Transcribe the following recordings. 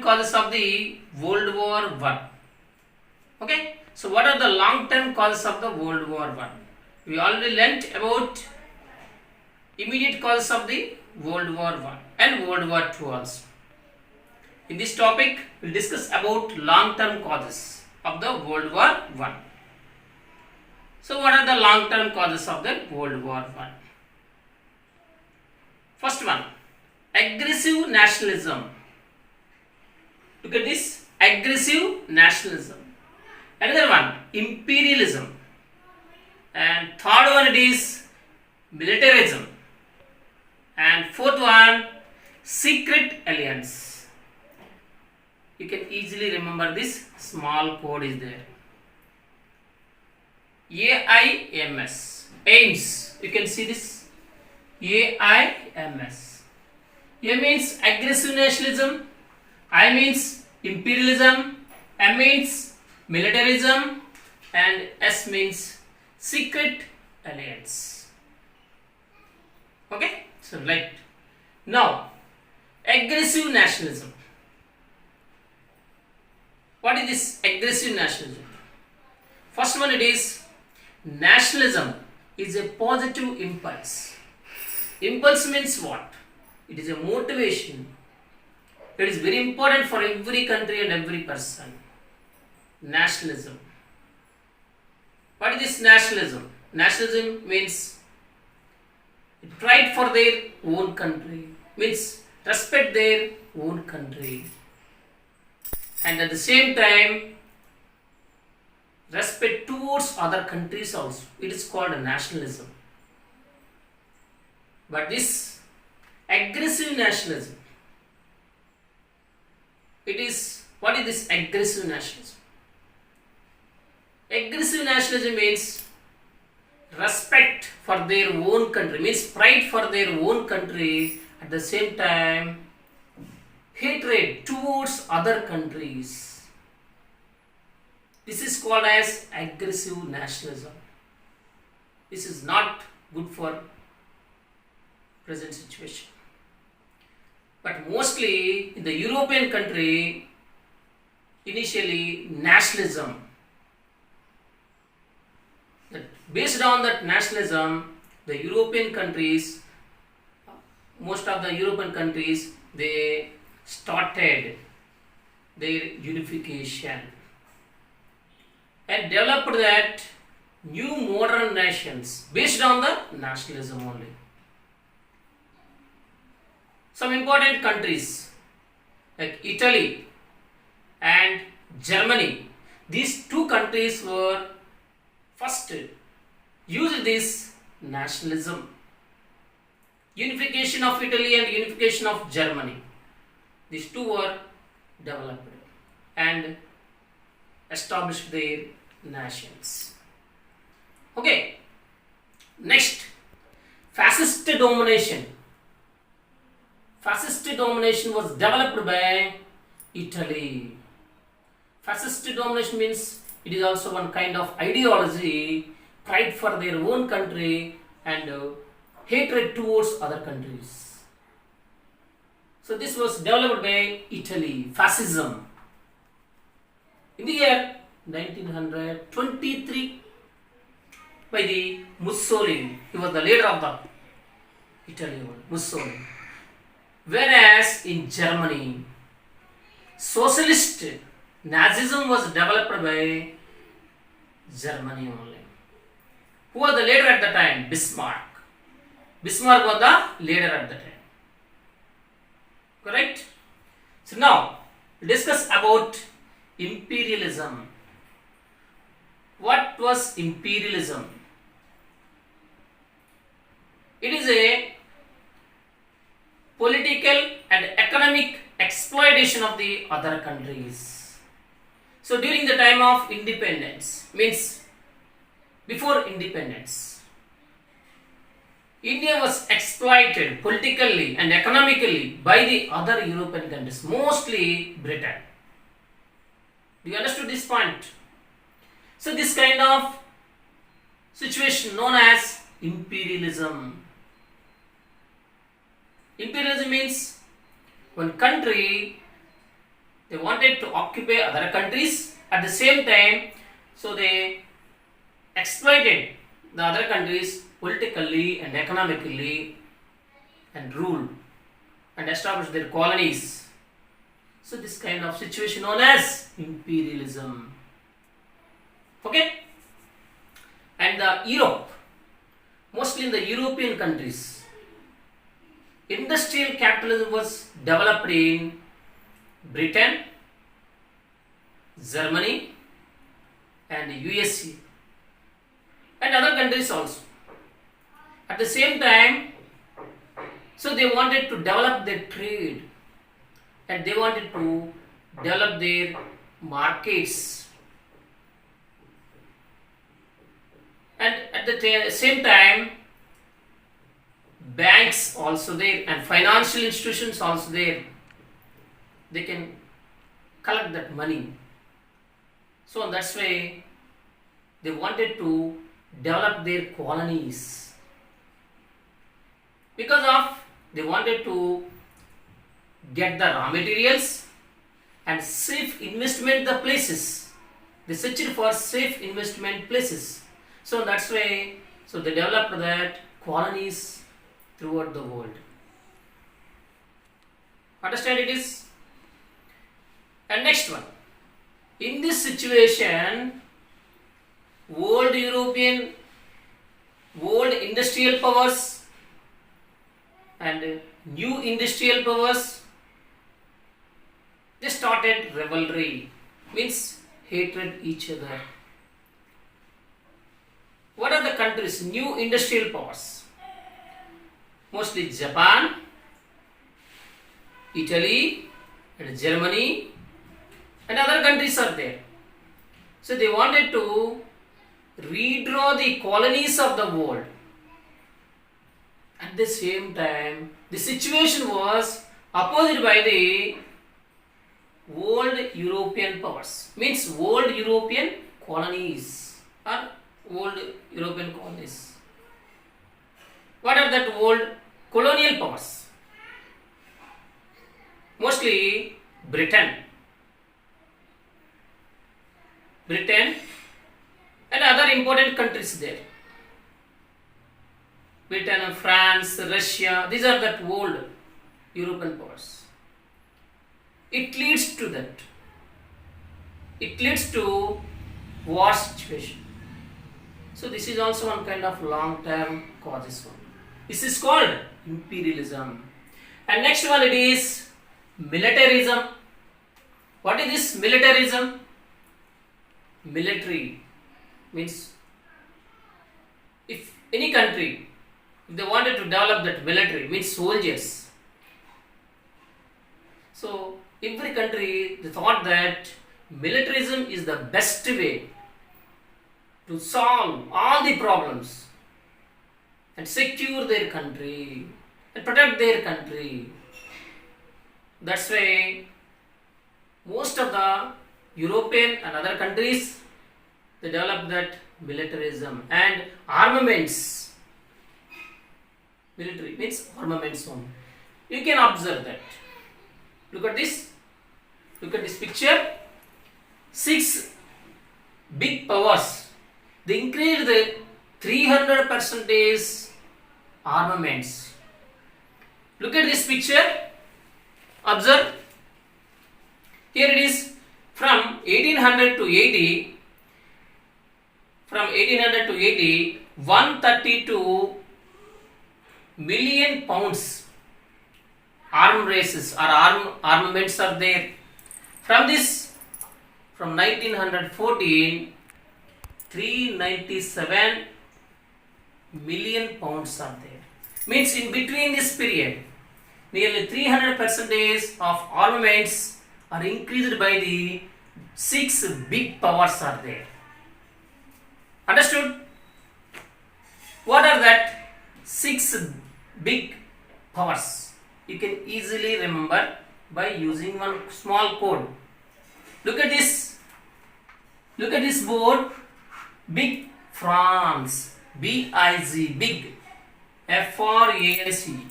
causes of the World War One. Okay, so what are the long-term causes of the World War One? We already learnt about immediate causes of the World War One and World War Two also. In this topic, we will discuss about long-term causes of the World War One. So, what are the long-term causes of the World War One? First one, aggressive nationalism. Look at this, aggressive nationalism. Another one, imperialism. And third one, it is militarism. And fourth one, secret alliance. You can easily remember this small code is there. AIMS, aims. You can see this AIMS. A means aggressive nationalism, I means imperialism, M means militarism, and S means secret alliance. Okay, so right now, aggressive nationalism. What is this aggressive nationalism? First one, it is nationalism is a positive impulse. Impulse means what? It is a motivation. It is very important for every country and every person. Nationalism. What is this nationalism? Nationalism means pride for their own country, means respect their own country, and at the same time respect towards other countries also. It is called nationalism. But this aggressive nationalism, it is, what is this aggressive nationalism? Aggressive nationalism means respect for their own country, means pride for their own country, at the same time hatred towards other countries. This is called as aggressive nationalism. This is not good for present situation. But mostly in the European country, initially nationalism, based on that nationalism, the European countries, most of the European countries, they started their unification and developed that new modern nations based on the nationalism only. Some important countries like Italy and Germany, these two countries were first used this nationalism. Unification of Italy and unification of Germany, these two were developed and established their nations. Okay, next, fascist domination. Fascist domination was developed by Italy. Fascist domination means it is also one kind of ideology, pride for their own country and hatred towards other countries. So this was developed by Italy, fascism. In the year 1923 by the Mussolini. He was the leader of the Italy, Mussolini. Whereas in Germany, socialist Nazism was developed by Germany only. Who was the leader at the time? Bismarck. Bismarck was the leader at the time. Correct? So now, discuss about imperialism. What was imperialism? It is a political and economic exploitation of the other countries. So during the time of independence, means before independence, India was exploited politically and economically by the other European countries, mostly Britain. Do you understand this point? So this kind of situation known as imperialism. Imperialism means one country They wanted to occupy other countries at the same time, so they exploited the other countries politically and economically and ruled and established their colonies. So this kind of situation known as imperialism. Okay? And the Europe, mostly in the European countries, industrial capitalism was developed in Britain, Germany, and USA, and other countries also. At the same time, so they wanted to develop their trade and they wanted to develop their markets. And at the same time, banks also there and financial institutions also there. They can collect that money. So that's why they wanted to develop their colonies. Because of they wanted to get the raw materials and safe investment the places. They searched for safe investment places. So that's why so they developed that colonies throughout the world. Understand it is? And next one. In this situation, world European, world industrial powers and new industrial powers, they started rivalry, means hatred each other. What are the countries, new industrial powers? Mostly Japan, Italy, and Germany, and other countries are there. So they wanted to redraw the colonies of the world. At the same time, the situation was opposed by the world European powers, means world European colonies or world European colonies. What are that world colonial powers? Mostly Britain and other important countries there. Britain, France, Russia, these are that world European powers. It leads to that. It leads to war situation. So this is also one kind of long-term causes one. This is called imperialism. And next one it is militarism. What is this militarism? Military means if any country, if they wanted to develop that military, means soldiers. So every country they thought that militarism is the best way to solve all the problems and secure their country and protect their country. That's why most of the European and other countries they developed that militarism and armaments. Military means armaments only. You can observe that. Look at this. Look at this picture. 6 big powers. They increased the 300% armaments. Look at this picture. Observe. Here it is from 1800 to 80. From 1800 to 80, 132 million pounds arm races or armaments are there. From this, from 1914, 397 million pounds are there. Means in between this period, nearly 300% of armaments are increased by the 6 big powers are there. Understood? What are that 6 big powers? You can easily remember by using one small code. Look at this. Look at this board. Big France. B-I-Z. Big. F-R-A-N-C.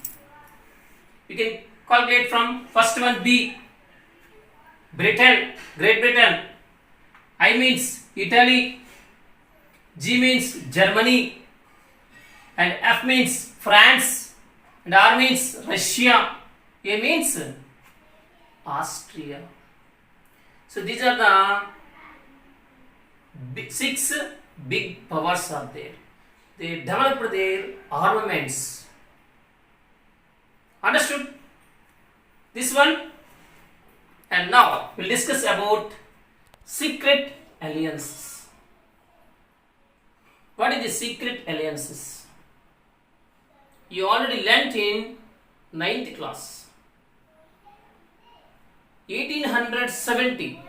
You can calculate from first one B. Britain, Great Britain. I means Italy. G means Germany. And F means France. And R means Russia. A means Austria. So these are the six big powers are there. They developed their armaments. Understood? This one. And now we'll discuss about secret alliances. What is the secret alliances? You already learnt in 9th class. 1870,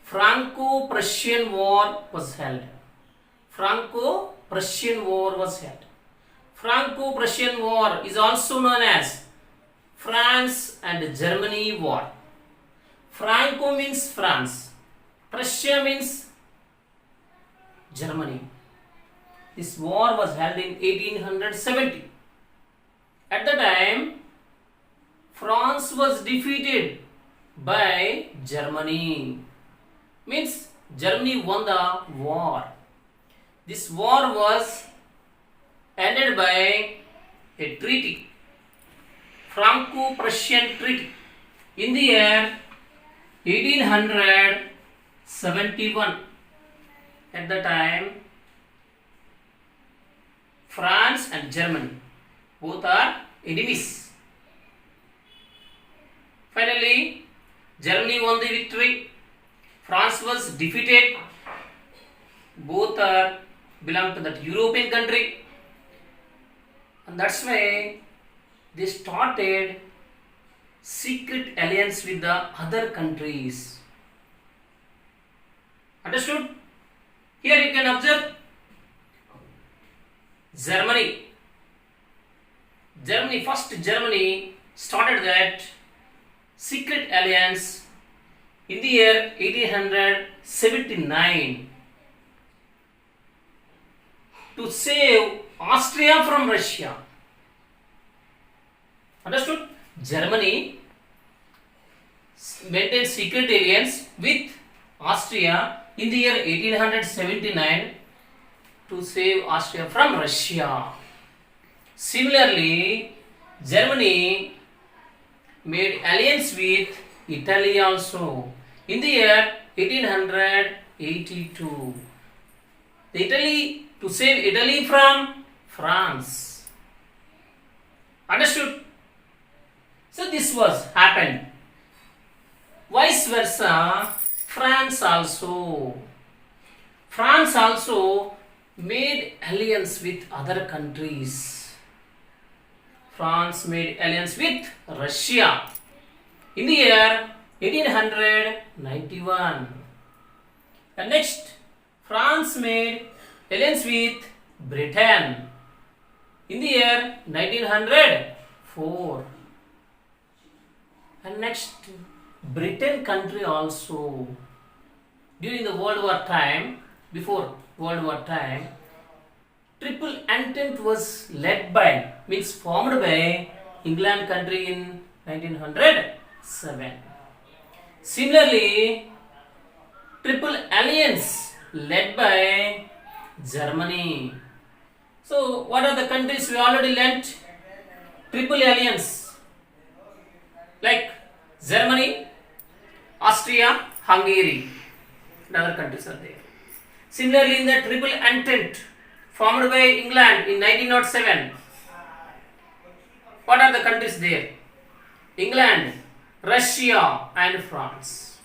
Franco-Prussian War was held. Franco-Prussian War was held. Franco-Prussian War is also known as France and Germany War. Franco means France. Prussia means Germany. This war was held in 1870. At the time, France was defeated by Germany. Means Germany won the war. This war was ended by a treaty, Franco-Prussian Treaty, in the year 1871. At the time, France and Germany both are enemies. Finally, Germany won the victory. France was defeated. Both are belong to that European country. And that's why they started secret alliance with the other countries. Understood? Here you can observe Germany. First Germany started that secret alliance in the year 1879 to save Austria from Russia. Understood? Germany maintained secret alliance with Austria in the year 1879 to save Austria from Russia. Similarly, Germany made alliance with Italy also in the year 1882. To save Italy from France. Understood? So this was happened. Vice versa, France also made alliance with other countries. France made alliance with Russia in the year 1891. And next, France made alliance with Britain in the year 1904. And next, Britain country also during the World War time, before World War time, Triple Entente was formed by England country in 1907. Similarly, Triple Alliance led by Germany. So, what are the countries we already learnt? Triple Alliance like Germany, Austria, Hungary, and other countries are there. Similarly, in the Triple Entente formed by England in 1907, what are the countries there? England, Russia, and France.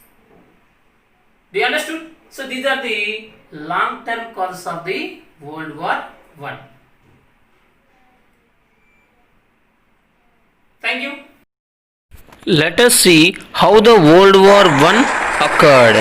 Do you understood? So these are the long-term causes of the World War I. Thank you. Let us see how the World War I occurred.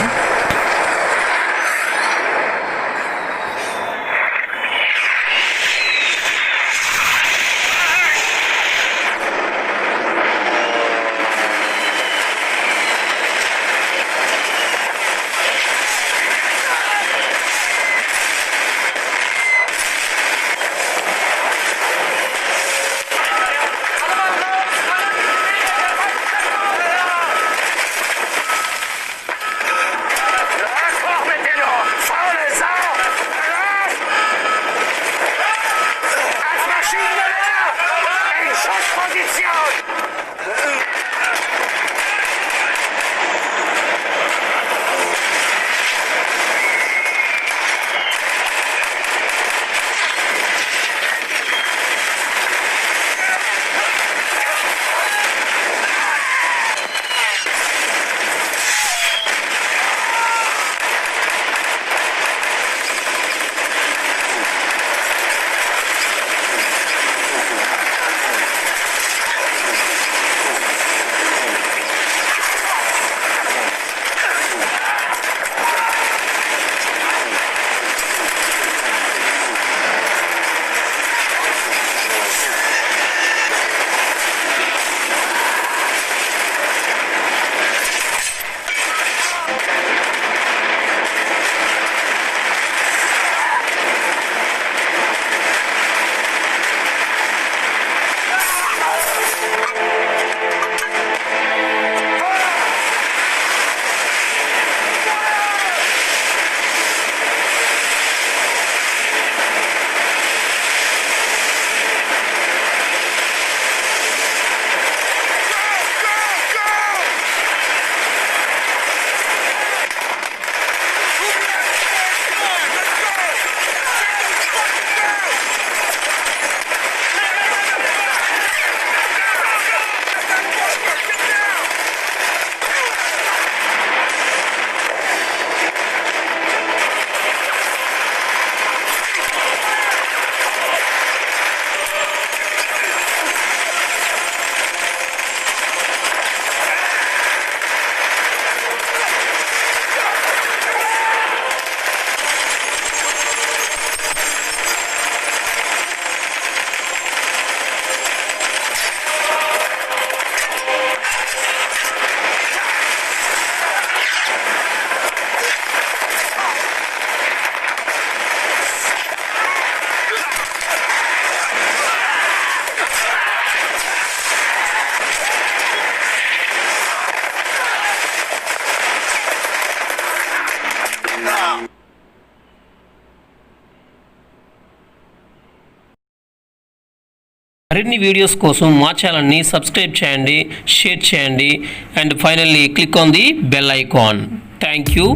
మరిన్ని videos కోసం మా ఛానల్ని subscribe చేయండి, share చేయండి and finally click on the bell icon. Thank you.